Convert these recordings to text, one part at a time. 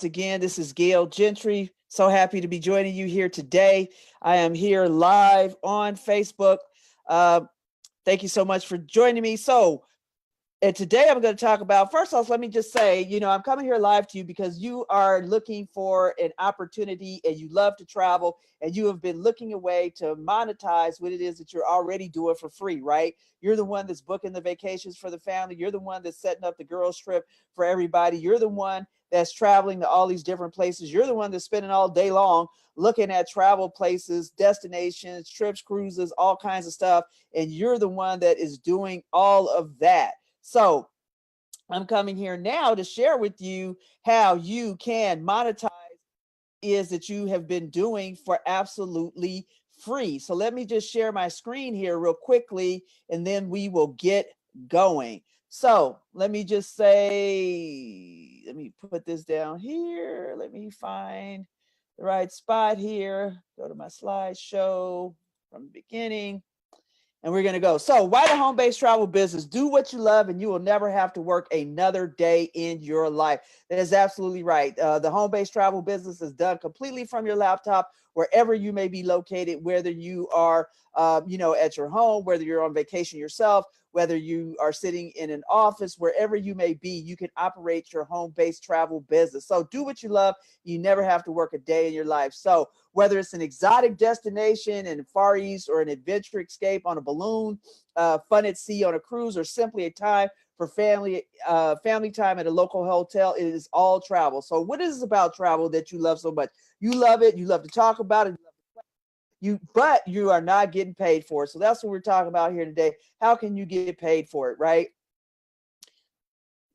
Again, this is Gail Gentry. So happy to be joining you here today. I am here live on Facebook. Uh, Thank you so much for joining me. And today I'm going to talk about, first off, let me just say, I'm coming here live to you because you are looking for an opportunity and you love to travel and you have been looking away to monetize what it is that you're already doing for free, right? You're the one that's booking the vacations for the family. You're the one that's setting up the girls trip for everybody. You're the one that's traveling to all these different places. You're the one that's spending all day long looking at travel places, destinations, trips, cruises, all kinds of stuff. And you're the one that is doing all of that. So I'm coming here now to share with you how you can monetize is that you have been doing for absolutely free. So let me just share my screen here real quickly, and then we will get going. So let me just say, let me put this down here. Let me find the right spot here. Go to my slideshow from the beginning. And we're going to go. So why the home-based travel business? Do what you love and you will never have to work another day in your life. That is absolutely right. The home-based travel business is done completely from your laptop, wherever you may be located, whether you are, at your home, whether you're on vacation yourself, whether you are sitting in an office, wherever you may be, you can operate your home-based travel business. So do what you love. You never have to work a day in your life. So whether it's an exotic destination in the Far East or an adventure escape on a balloon, fun at sea on a cruise, or simply a time for family time at a local hotel, it is all travel. So what is it about travel that you love so much? You love it. You love to talk about it. But you are not getting paid for it. So that's what we're talking about here today. How can you get paid for it, right?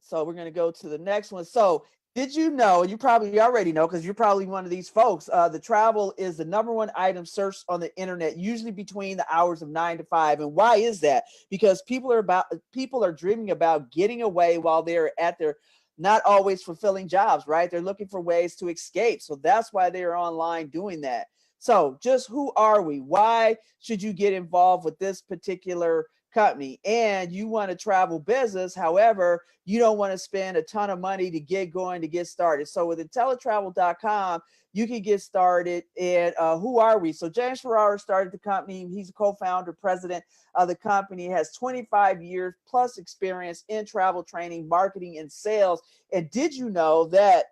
So we're going to go to the next one. So did you know, you probably already know because you're probably one of these folks, the travel is the number one item searched on the internet, usually between the hours of 9 to 5. And why is that? Because people are dreaming about getting away while they're at their not always fulfilling jobs, right? They're looking for ways to escape. So that's why they are online doing that. So just who are we? Why should you get involved with this particular company? And you want to travel business. However, you don't want to spend a ton of money to get going, to get started. So with IntelliTravel.com, you can get started. And who are we? So James Ferrara started the company. He's a co-founder, president of the company. He has 25 years plus experience in travel training, marketing, and sales. And did you know that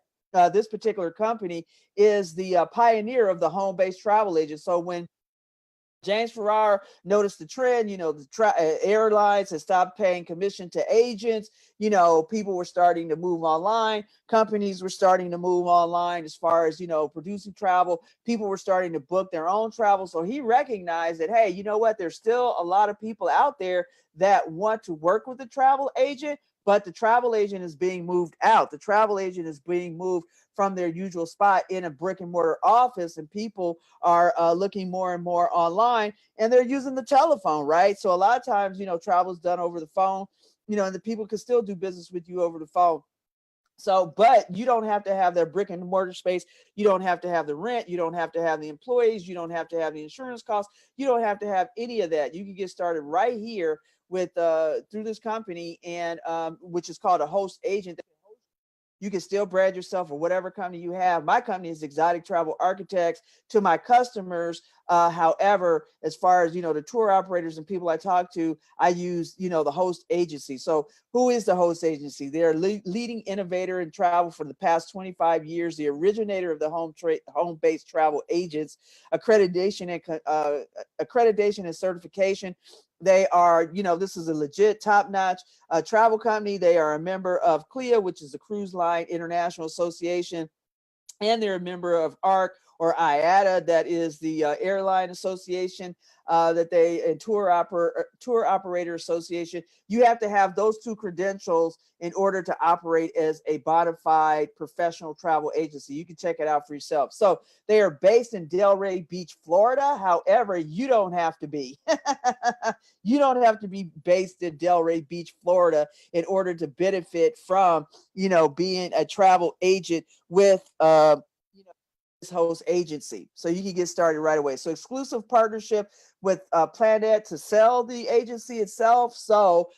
this particular company is the pioneer of the home-based travel agent? So when James Farrar noticed the trend. The airlines had stopped paying commission to agents. People were starting to move online. Companies were starting to move online as far as, producing travel. People were starting to book their own travel. So he recognized that, hey, you know what? There's still a lot of people out there that want to work with a travel agent, but the travel agent is being moved out. The travel agent is being moved from their usual spot in a brick and mortar office, and people are looking more and more online, and they're using the telephone, right? So a lot of times, travel is done over the phone, and the people can still do business with you over the phone. So, but you don't have to have their brick and mortar space. You don't have to have the rent. You don't have to have the employees. You don't have to have the insurance costs. You don't have to have any of that. You can get started right here with through this company, and which is called a host agent. You can still brand yourself or whatever company you have. My company is Exotic Travel Architects to my customers. However, as far as, the tour operators and people I talk to, I use, the host agency. So who is the host agency? They're leading innovator in travel for the past 25 years, the originator of the home-based travel agents, accreditation and certification. They are, this is a legit top-notch travel company. They are a member of CLIA, which is the Cruise Line International Association, and they're a member of ARC or IATA, that is the airline association, and tour operator association. You have to have those two credentials in order to operate as a bona fide professional travel agency. You can check it out for yourself. So they are based in Delray Beach, Florida. However, you don't have to be. You don't have to be based in Delray Beach, Florida, in order to benefit from, being a travel agent with, this host agency. So you can get started right away. So exclusive partnership with Planet to sell the agency itself.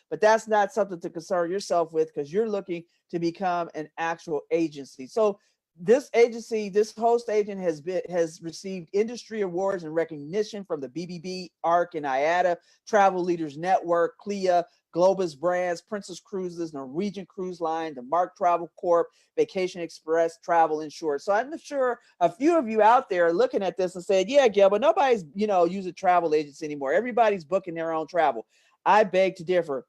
But that's not something to concern yourself with because you're looking to become an actual agency. So this agency, this host agent has received industry awards and recognition from the BBB, ARC, and IATA, Travel Leaders Network, CLIA, Globus Brands, Princess Cruises, Norwegian Cruise Line, the Mark Travel Corp, Vacation Express, Travel Insured. So I'm sure a few of you out there are looking at this and saying, yeah, Gail, but nobody's, using travel agents anymore. Everybody's booking their own travel. I beg to differ.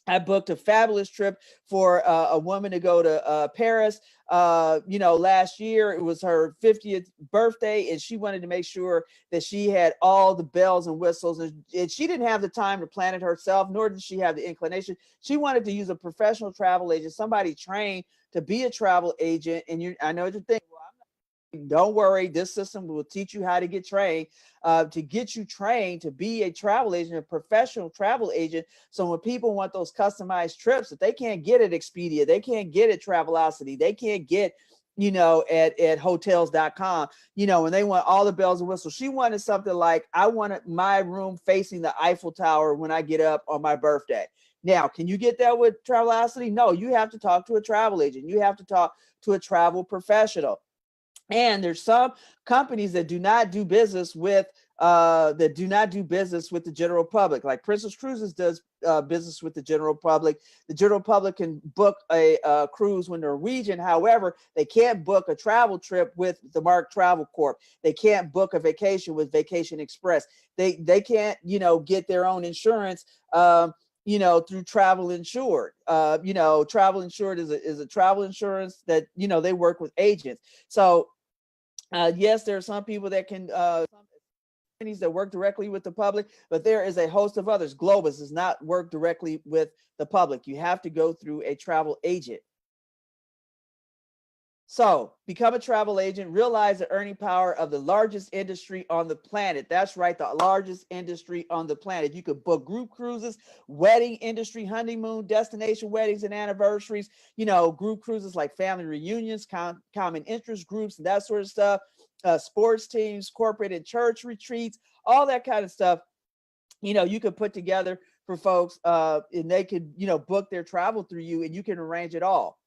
I booked a fabulous trip for a woman to go to Paris. Last year it was her 50th birthday, and she wanted to make sure that she had all the bells and whistles. And she didn't have the time to plan it herself, nor did she have the inclination. She wanted to use a professional travel agent, somebody trained to be a travel agent. And I know what you're thinking. Don't worry, this system will teach you how to get trained, to get you trained to be a travel agent, a professional travel agent. So when people want those customized trips that they can't get at Expedia, they can't get at Travelocity, they can't get, at hotels.com, when they want all the bells and whistles. She wanted something like, I wanted my room facing the Eiffel Tower when I get up on my birthday. Now, can you get that with Travelocity? No, you have to talk to a travel agent. You have to talk to a travel professional. And there's some companies that do not do business with the general public. Like Princess Cruises does business with the general public. The general public can book a cruise with Norwegian. However, they can't book a travel trip with the Mark Travel Corp. They can't book a vacation with Vacation Express. They can't, get their own insurance. Through Travel Insured. Travel Insured is a travel insurance that, they work with agents. So yes, there are some people that can, some companies that work directly with the public, but there is a host of others. Globus does not work directly with the public. You have to go through a travel agent. So become a travel agent, realize the earning power of the largest industry on the planet. That's right, the largest industry on the planet. You could book group cruises, wedding industry, honeymoon, destination weddings and anniversaries, group cruises like family reunions, common interest groups, and that sort of stuff, sports teams, corporate and church retreats, all that kind of stuff. You could put together for folks and they could, book their travel through you, and you can arrange it all.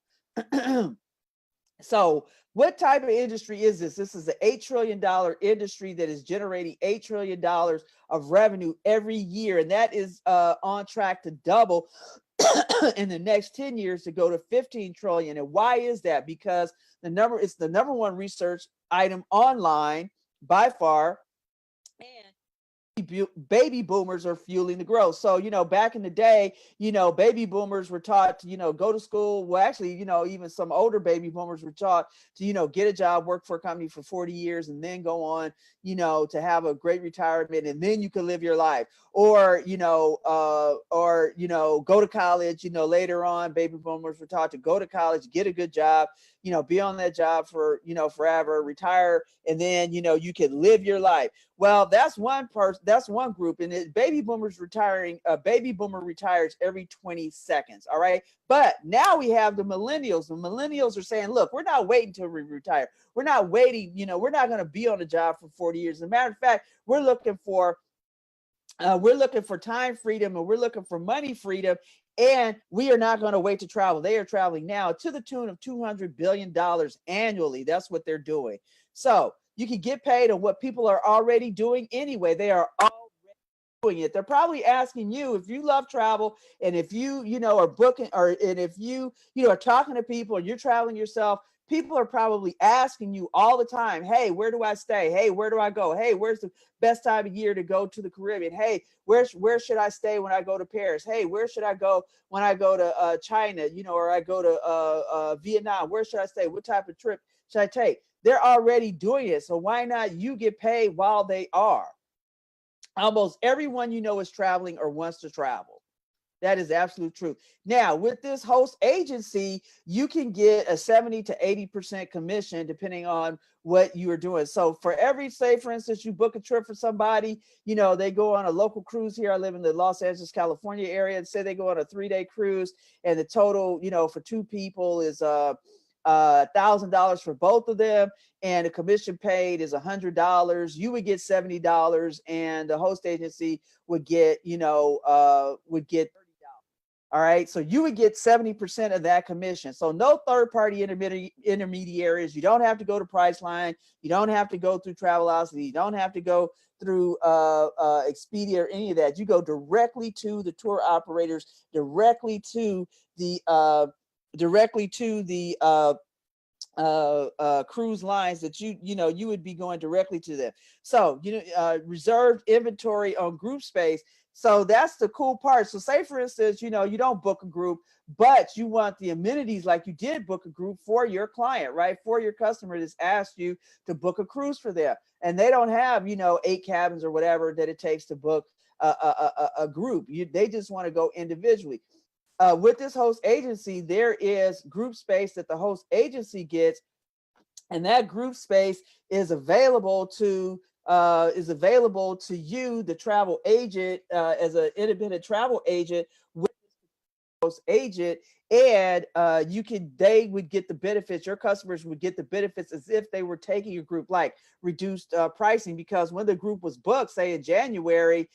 So what type of industry is this? This is an $8 trillion industry that is generating $8 trillion of revenue every year. And that is on track to double in the next 10 years to go to 15 trillion. And why is that? Because it's the number one research item online by far. And baby boomers are fueling the growth. So, back in the day, baby boomers were taught to, go to school. Well, actually, even some older baby boomers were taught to, get a job, work for a company for 40 years, and then go on, to have a great retirement, and then you can live your life. Or, go to college, later on, baby boomers were taught to go to college, get a good job, be on that job for, forever, retire, and then, you can live your life. Well, that's one person, that's one group. And baby boomers retiring, a baby boomer retires every 20 seconds. All right. But now we have the millennials. The millennials are saying, look, we're not waiting till we retire. We're not waiting. We're not going to be on a job for 40 years. As a matter of fact, we're looking for time freedom, and we're looking for money freedom. And we are not going to wait to travel. They are traveling now to the tune of $200 billion annually. That's what they're doing. So you can get paid on what people are already doing anyway. They are already doing it. They're probably asking you, if you love travel, and if you, are booking, and if you, are talking to people and you're traveling yourself, people are probably asking you all the time, hey, where do I stay? Hey, where do I go? Hey, where's the best time of year to go to the Caribbean? Hey, where should I stay when I go to Paris? Hey, where should I go when I go to China, or I go to Vietnam? Where should I stay? What type of trip should I take? They're already doing it. So why not you get paid while they are? Almost everyone is traveling or wants to travel. That is absolute truth. Now, with this host agency, you can get a 70 to 80% commission depending on what you are doing. So for every, say, for instance, you book a trip for somebody, they go on a local cruise here. I live in the Los Angeles, California area, and say they go on a 3-day cruise, and the total, for two people is $1,000 for both of them, and the commission paid is $100. You would get $70, and the host agency would get $30. All right. So you would get 70% of that commission. So no third party intermediaries. You don't have to go to Priceline. You don't have to go through Travelocity. You don't have to go through Expedia or any of that. You go directly to the tour operators, directly to the cruise lines that you would be going directly to them. So reserved inventory on group space. So that's the cool part. So say for instance, you don't book a group, but you want the amenities like you did book a group for your client, right? For your customer that's asked you to book a cruise for them, and they don't have 8 cabins or whatever that it takes to book a group. They just want to go individually. With this host agency, there is group space that the host agency gets, and that group space is available to you, the travel agent, as an independent travel agent with host agent, and they would get the benefits. Your customers would get the benefits as if they were taking a group, like reduced pricing, because when the group was booked, say in January,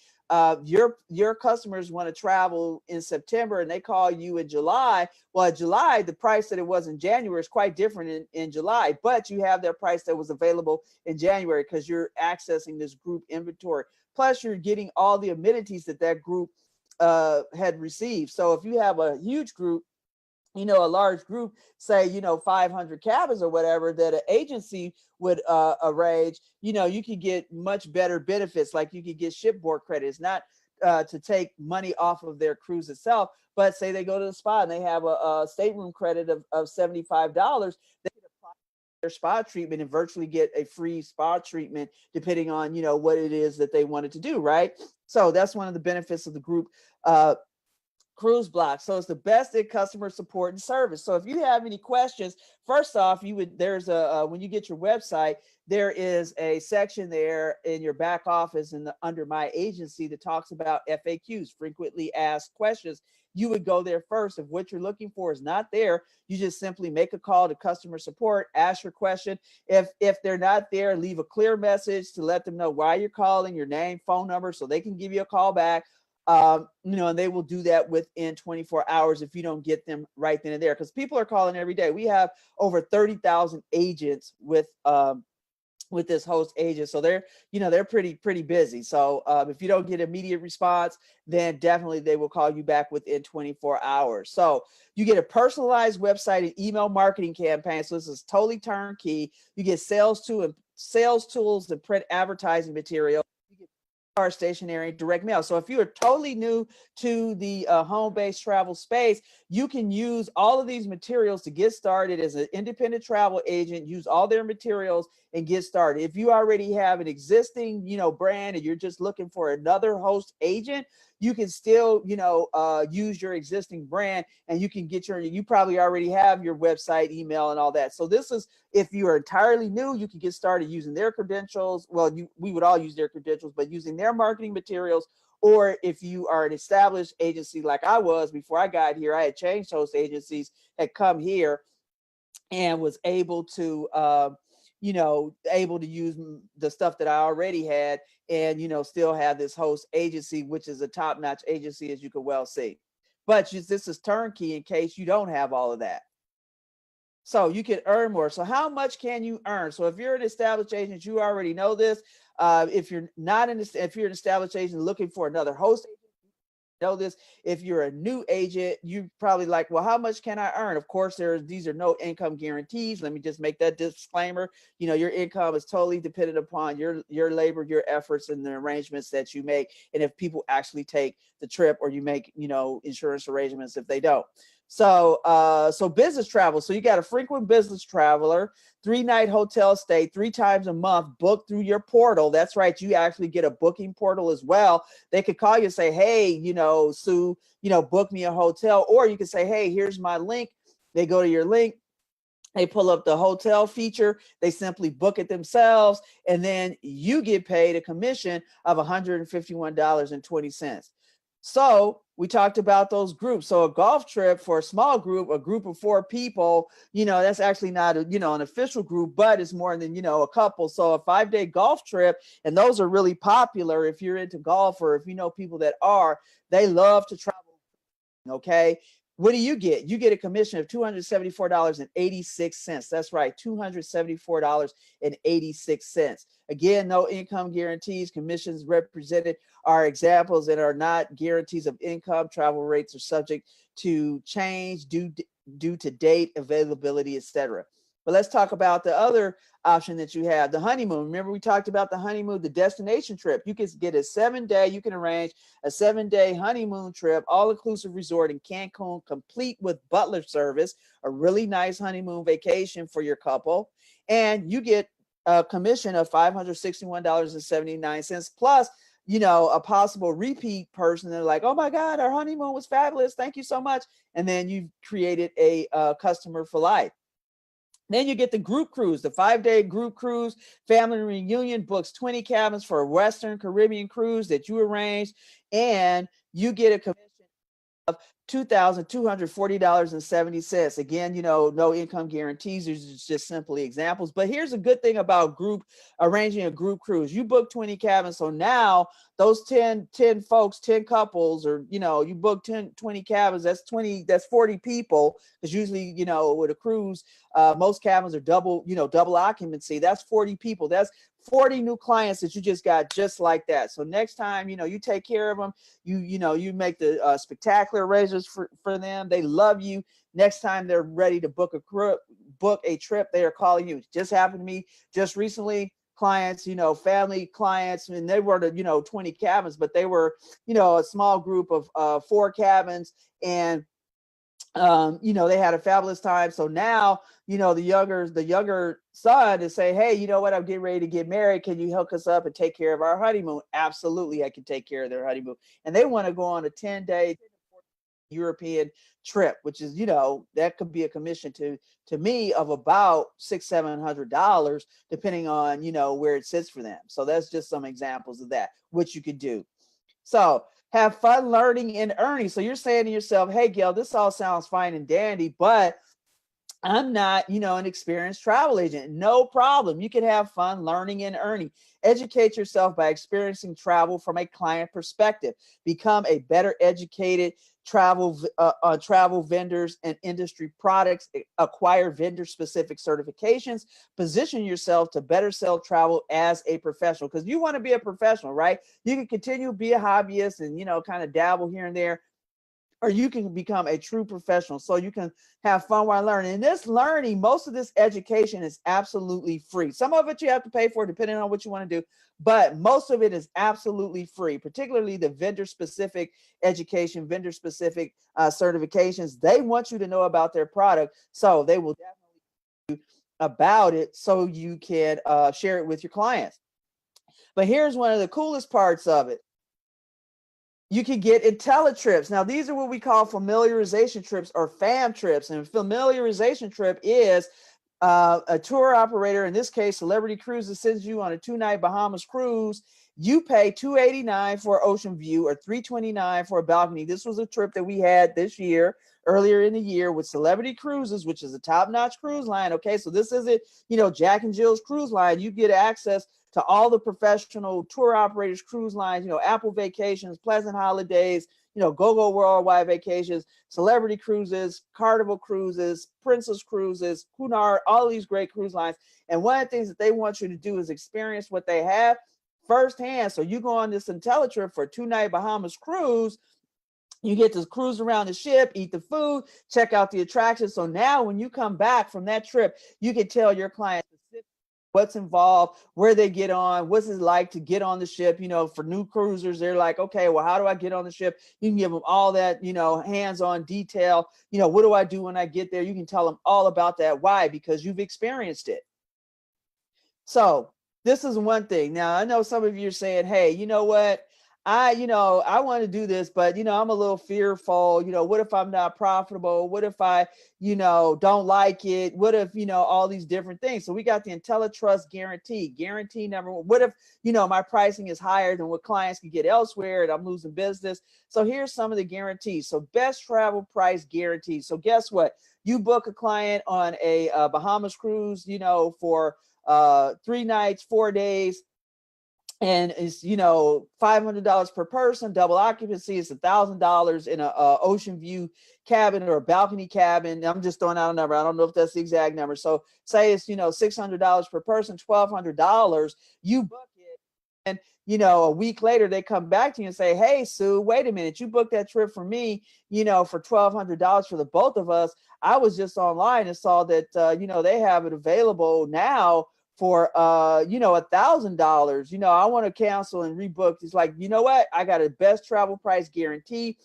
your customers want to travel in September and they call you in July. Well, in July, the price that it was in January is quite different in July, but you have their price that was available in January because you're accessing this group inventory. Plus, you're getting all the amenities that group had received. So if you have a huge group, a large group, say, 500 cabins or whatever that an agency would arrange, you could get much better benefits. Like you could get shipboard credits, not to take money off of their cruise itself, but say they go to the spa and they have a stateroom credit of $75, they can apply their spa treatment and virtually get a free spa treatment depending on, what it is that they wanted to do, right? So that's one of the benefits of the group cruise block. So it's the best in customer support and service. So if you have any questions, first off, there's when you get your website, there is a section there in your back office under my agency that talks about FAQs, frequently asked questions. You would go there first. If what you're looking for is not there, you just simply make a call to customer support, ask your question. If they're not there, leave a clear message to let them know why you're calling, your name, phone number, so they can give you a call back. And they will do that within 24 hours if you don't get them right then and there, because people are calling every day. We have over 30,000 agents with this host agent, so they're pretty busy. So if you don't get immediate response, then definitely they will call you back within 24 hours. So you get a personalized website and email marketing campaign. So this is totally turnkey. You get sales tools and print advertising material, stationery, direct mail. So if you are totally new to the home-based travel space, you can use all of these materials to get started as an independent travel agent. Use all their materials and get started. If you already have an existing, brand and you're just looking for another host agent, you can still, use your existing brand, and you can get you probably already have your website, email, and all that. So this is, if you are entirely new, you can get started using their credentials. Well, we would all use their credentials, but using their marketing materials. Or if you are an established agency like I was before I got here, I had changed host agencies, had come here and was able to, able to use the stuff that I already had and, still have this host agency, which is a top-notch agency, as you can well see. But this is turnkey in case you don't have all of that. So you can earn more. So how much can you earn? So if you're an established agent, you already know this. If you're an established agent looking for another host agent, know this. If you're a new agent, you probably like, well, how much can I earn? Of course, these are no income guarantees. Let me just make that disclaimer. Your income is totally dependent upon your labor, your efforts, and the arrangements that you make, and if people actually take the trip, or you make insurance arrangements if they don't. So business travel. So you got a frequent business traveler, 3-night hotel stay 3 times a month, booked through your portal. That's right. You actually get a booking portal as well. They could call you and say, hey, Sue, book me a hotel. Or you can say, hey, here's my link. They go to your link. They pull up the hotel feature. They simply book it themselves. And then you get paid a commission of $151.20. So we talked about those groups. So a golf trip for a small group, a group of 4 people, that's actually not an official group, but it's more than, a couple. So a 5-day golf trip, and those are really popular if you're into golf, or if you know people that are, they love to travel Okay. What do you get? You get a commission of $274.86. That's right, $274.86. Again, no income guarantees. Commissions represented are examples and are not guarantees of income. Travel rates are subject to change due to date, availability, etc. But let's talk about the other option that you have, the honeymoon. Remember, we talked about the honeymoon, the destination trip. You can get a 7-day, you can arrange a 7-day honeymoon trip, all-inclusive resort in Cancun, complete with butler service, a really nice honeymoon vacation for your couple. And you get a commission of $561.79 plus, a possible repeat person. They're like, oh my God, our honeymoon was fabulous. Thank you so much. And then you've created a customer for life. Then you get the group cruise, the 5-day group cruise, family reunion, books 20 cabins for a Western Caribbean cruise that you arranged, and you get a commission of $2,240.70. Again, no income guarantees. These are just simply examples. But here's a good thing about arranging a group cruise. You book 20 cabins. So now those 10 folks, 10 couples, or, you book 20 cabins, that's 40 people. Because usually, with a cruise, most cabins are double occupancy. That's 40 people. That's 40 new clients that you just got just like that. So next time, you take care of them, you make the spectacular arrangements for them. They love you. Next time they're ready to book a trip, they are calling you. It just happened to me just recently. Clients, family clients, and they were 20 cabins, but they were, a small group of 4 cabins, and they had a fabulous time. So now, the younger son is saying, hey, you know what? I'm getting ready to get married. Can you hook us up and take care of our honeymoon? Absolutely. I can take care of their honeymoon. And they want to go on a 10-day European trip, which is, that could be a commission to me of about $600-700, depending on, where it sits for them. So that's just some examples of that, which you could do. So have fun learning and earning. So you're saying to yourself, hey, Gail, this all sounds fine and dandy, but I'm not, an experienced travel agent. No problem. You can have fun learning and earning. Educate yourself by experiencing travel from a client perspective. Become a better educated travel vendors and industry products. Acquire vendor-specific certifications. Position yourself to better sell travel as a professional, because you want to be a professional, right? You can continue to be a hobbyist and, kind of dabble here and there, or you can become a true professional. So you can have fun while learning. And this learning, most of this education is absolutely free. Some of it you have to pay for depending on what you want to do, but most of it is absolutely free, particularly the vendor-specific education, vendor-specific certifications. They want you to know about their product, so they will definitely tell you about it so you can share it with your clients. But here's one of the coolest parts of it. You can get IntelliTrips. Now, these are what we call familiarization trips or FAM trips. And a familiarization trip is a tour operator, in this case, Celebrity Cruises, sends you on a 2-night Bahamas cruise. You pay $289 for ocean view or $329 for a balcony. This was a trip that we had this year, earlier in the year, with Celebrity Cruises, which is a top-notch cruise line. Okay, so this isn't, Jack and Jill's cruise line. You get access to all the professional tour operators, cruise lines, Apple Vacations, Pleasant Holidays, GoGo Worldwide Vacations, Celebrity Cruises, Carnival Cruises, Princess Cruises, Cunard, all these great cruise lines. And one of the things that they want you to do is experience what they have firsthand. So you go on this IntelliTrip for a 2-night Bahamas cruise. You get to cruise around the ship, eat the food, check out the attractions. So now when you come back from that trip, you can tell your clients what's involved, where they get on, what's it like to get on the ship. For new cruisers, they're like, okay, well, how do I get on the ship? You can give them all that, hands-on detail. What do I do when I get there? You can tell them all about that. Why? Because you've experienced it. So this is one thing. Now, I know some of you are saying, hey, you know what? I want to do this, but, I'm a little fearful. What if I'm not profitable? What if I, don't like it? What if, all these different things? So we got the IntelliTrust guarantee. Guarantee number one. What if, my pricing is higher than what clients can get elsewhere and I'm losing business? So here's some of the guarantees. So best travel price guarantee. So guess what? You book a client on a Bahamas cruise, for 3 nights, 4 days. and it's, $500 per person. Double occupancy is $1,000 in a ocean view cabin or a balcony cabin. I'm just throwing out a number. I don't know if that's the exact number. So say it's $600 per person, $1,200. You book it, and a week later they come back to you and say, "Hey, Sue, wait a minute. You booked that trip for me, for $1,200 for the both of us. I was just online and saw that they have it available now for $1,000. I want to cancel and rebook." It's like, you know what? I got a best travel price guarantee.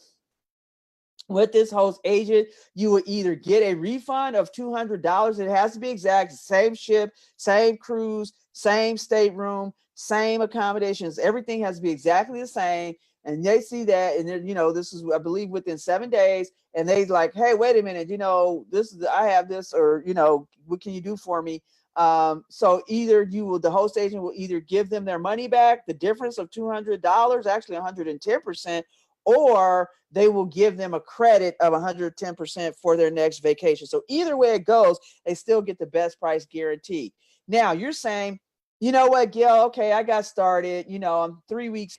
With this host agent, you will either get a refund of $200. It has to be exact, same ship, same cruise, same stateroom, same accommodations. Everything has to be exactly the same. And they see that, and then, this is, I believe, within 7 days. And they like, "Hey, wait a minute, this is, I have this, or, what can you do for me?" So either the host agent will either give them their money back, the difference of $200, actually 110%, or they will give them a credit of 110% for their next vacation. So either way it goes, they still get the best price guarantee. Now you're saying, "You know what, Gil? Okay, I got started. I'm 3 weeks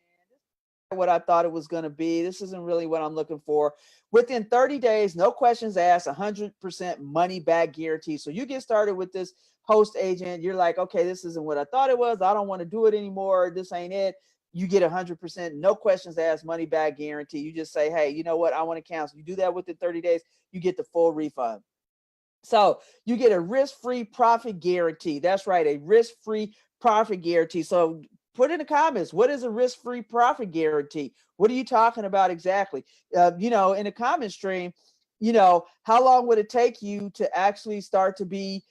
what I thought it was going to be. This isn't really what I'm looking for." Within 30 days, no questions asked, 100% money back guarantee. So you get started with this host agent. You're like, "Okay, this isn't what I thought it was. I don't want to do it anymore. This ain't it." You get 100%, no questions asked, money back guarantee. You just say, "Hey, you know what? I want to cancel." You do that within 30 days, you get the full refund. So you get a risk-free profit guarantee. That's right, a risk-free profit guarantee. So put in the comments, what is a risk-free profit guarantee? What are you talking about exactly? In the comment stream, how long would it take you to actually start to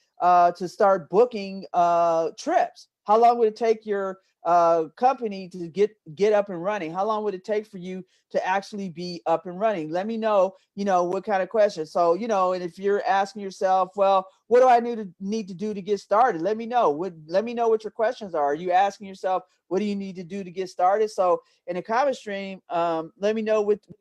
start booking trips? How long would it take your company to get up and running? How long would it take for you to actually be up and running? Let me know, what kind of questions. So, and if you're asking yourself, "Well, what do I need to do to get started?" Let me know. Let me know what your questions are. Are you asking yourself, what do you need to do to get started? So in the comment stream, let me know what you're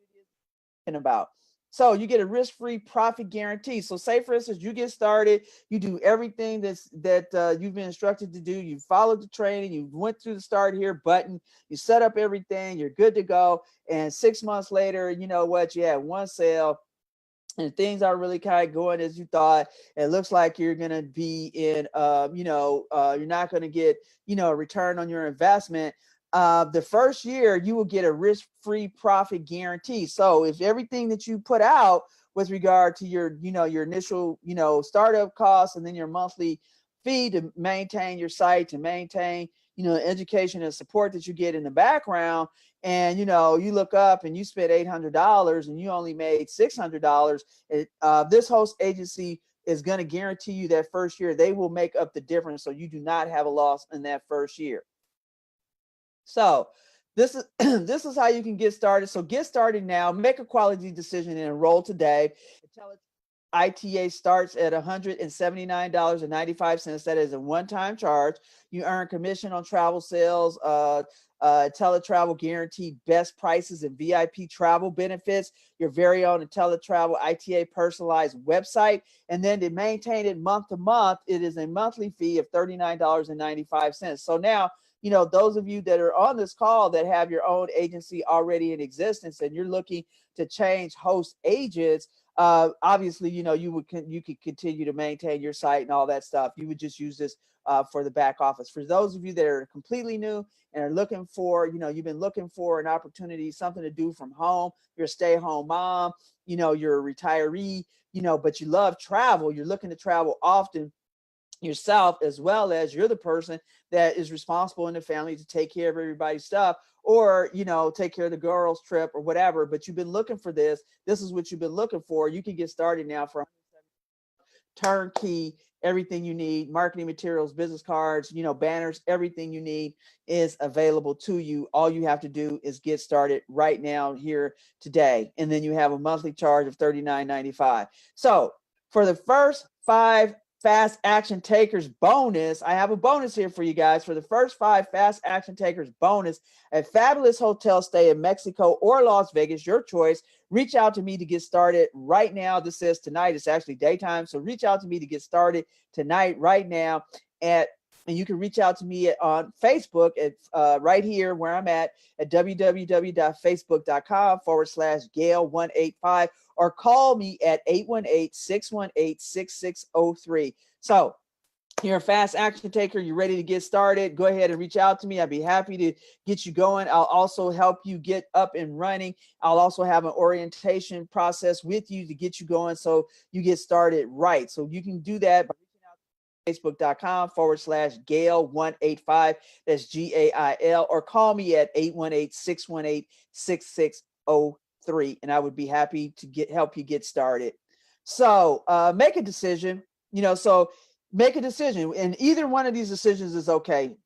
talking about. So you get a risk-free profit guarantee. So say, for instance, you get started, you do everything that you've been instructed to do. You followed the training, you went through the start here button, you set up everything, you're good to go. And 6 months later, you know what? You had one sale and things are really kind of going as you thought. It looks like you're going to be in, you're not going to get, a return on your investment. The first year you will get a risk-free profit guarantee. So if everything that you put out with regard to your initial, startup costs, and then your monthly fee to maintain your site, to maintain, education and support that you get in the background, and you look up and you spent $800 and you only made $600, this host agency is going to guarantee you that first year they will make up the difference, so you do not have a loss in that first year. So this is this is how you can get started. So get started now, make a quality decision, and enroll today. ITA starts at $179.95. That is a one-time charge. You earn commission on travel sales, teletravel guaranteed best prices and VIP travel benefits, your very own teletravel ITA personalized website, and then to maintain it month to month, it is a monthly fee of $39.95. So now, those of you that are on this call that have your own agency already in existence and you're looking to change host agents, obviously, you could continue to maintain your site and all that stuff. You would just use this for the back office. For those of you that are completely new and are looking for, you've been looking for an opportunity, something to do from home, you're a stay-at-home mom, you're a retiree, but you love travel, you're looking to travel often yourself, as well as you're the person that is responsible in the family to take care of everybody's stuff, or take care of the girls trip or whatever, but you've been looking for this is what you've been looking for. You can get started now for turnkey, everything you need, marketing materials, business cards, banners, everything you need is available to you. All you have to do is get started right now here today, and then you have a monthly charge of $39.95. So for the first 5 Fast Action Takers bonus, I have a bonus here for you guys. For the first 5 Fast Action Takers bonus, a fabulous hotel stay in Mexico or Las Vegas, your choice. Reach out to me to get started right now. This says tonight. It's actually daytime, so reach out to me to get started tonight, right now, at And you can reach out to me on Facebook at right here where I'm at www.facebook.com/Gail185, or call me at 818-618-6603. So you're a fast action taker, you're ready to get started, go ahead and reach out to me. I'd be happy to get you going. I'll also help you get up and running. I'll also have an orientation process with you to get you going so you get started right. So you can do that by facebook.com/Gail185. That's GAIL, or call me at 818-618-6603. And I would be happy to help you get started. So make a decision, so make a decision, and either one of these decisions is okay.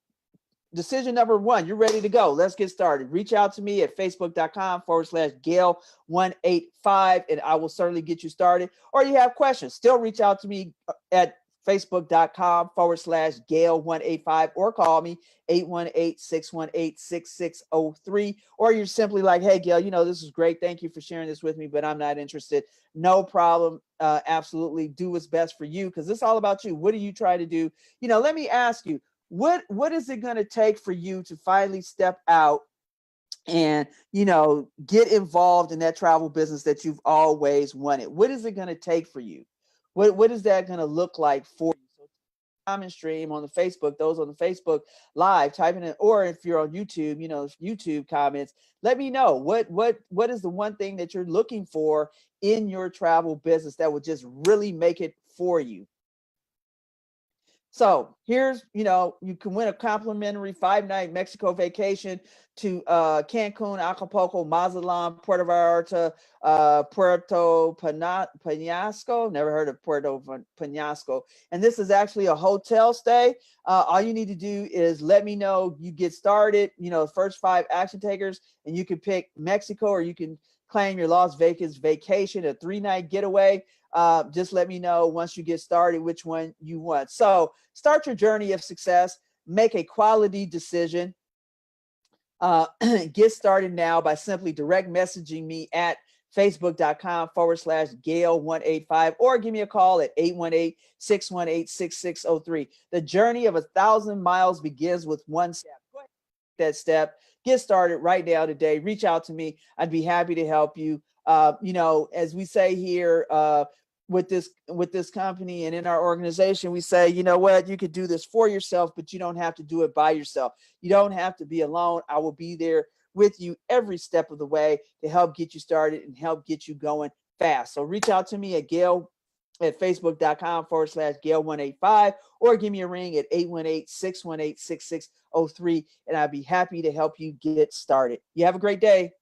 Decision number one, you're ready to go. Let's get started. Reach out to me at facebook.com/Gail185, and I will certainly get you started. Or you have questions, still reach out to me at facebook.com/Gail185, or call me 818-618-6603. Or you're simply like, hey, Gail, this is great. Thank you for sharing this with me, but I'm not interested. No problem. Absolutely do what's best for you, because it's all about you. What do you try to do? Let me ask you, what is it going to take for you to finally step out and, get involved in that travel business that you've always wanted? What is it going to take for you? What is that going to look like for you? So comment stream on the Facebook, those on the Facebook Live, type in it, or if you're on YouTube, YouTube comments, let me know what is the one thing that you're looking for in your travel business that would just really make it for you. So here's, you can win a complimentary 5-night Mexico vacation to Cancun, Acapulco, Mazatlan, Puerto Vallarta, Puerto Penasco. Never heard of Puerto Penasco. And this is actually a hotel stay. All you need to do is let me know you get started, first 5 action takers, and you can pick Mexico, or you can claim your Las Vegas vacation, a 3-night getaway. Just let me know once you get started which one you want. So start your journey of success. Make a quality decision. Get started now by simply direct messaging me at facebook.com/Gail185, or give me a call at 818-618-6603. The journey of 1,000 miles begins with one step. Go ahead, take that step. Get started right now today. Reach out to me. I'd be happy to help you. As we say here, with this company and in our organization, we say, you know what, you could do this for yourself, but you don't have to do it by yourself. You don't have to be alone. I will be there with you every step of the way to help get you started and help get you going fast. So reach out to me at facebook.com/Gail185, or give me a ring at 818-618-6603, and I'd be happy to help you get started. You have a great day.